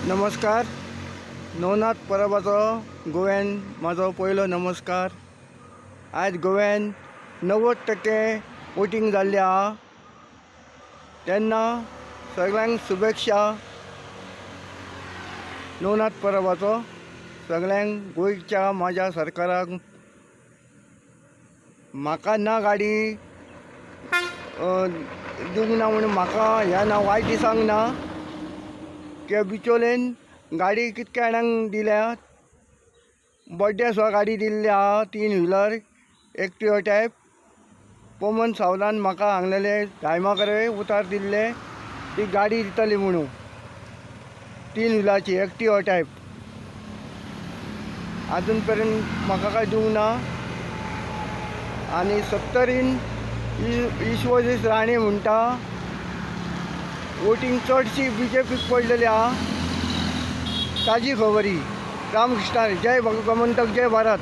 नमस्कार. नवनाथ परबाचो गोव्यान म्हाजो पयलो नमस्कार. आज गोव्यान 90% वोटींग जाल्लें आहा, तेन्ना सगळ्यांक शुभेच्छा. नवनाथ परबाचो सगळ्यांक गोंयच्या माझ्या सरकाराक. म्हाका ना गाडी दिवंक ना म्हणून म्हाका ह्या ना वायट दिसांक ना की बिचोलेन गाडी कितके जाणांक दिल्या. बड्डे सुद्दां गाडी दिल्ली आहा, 3 व्हिलर एक्टिवा टायप. पोमन सावलान म्हाका सांगलेले टायमाकरे उतार दिल्ले ती गाडी दितली म्हणून 3 व्हिलाची एक्टिवा टायप. अजून पर्यंत म्हाका काय दिवंक ना. आनी 70रीन विश्वजीत राणे म्हणटा वोटींग चडशी BJPक पडलेली आहा. ताजी खबरी. रामकृष्ण जय गोमंतक, जय भारत.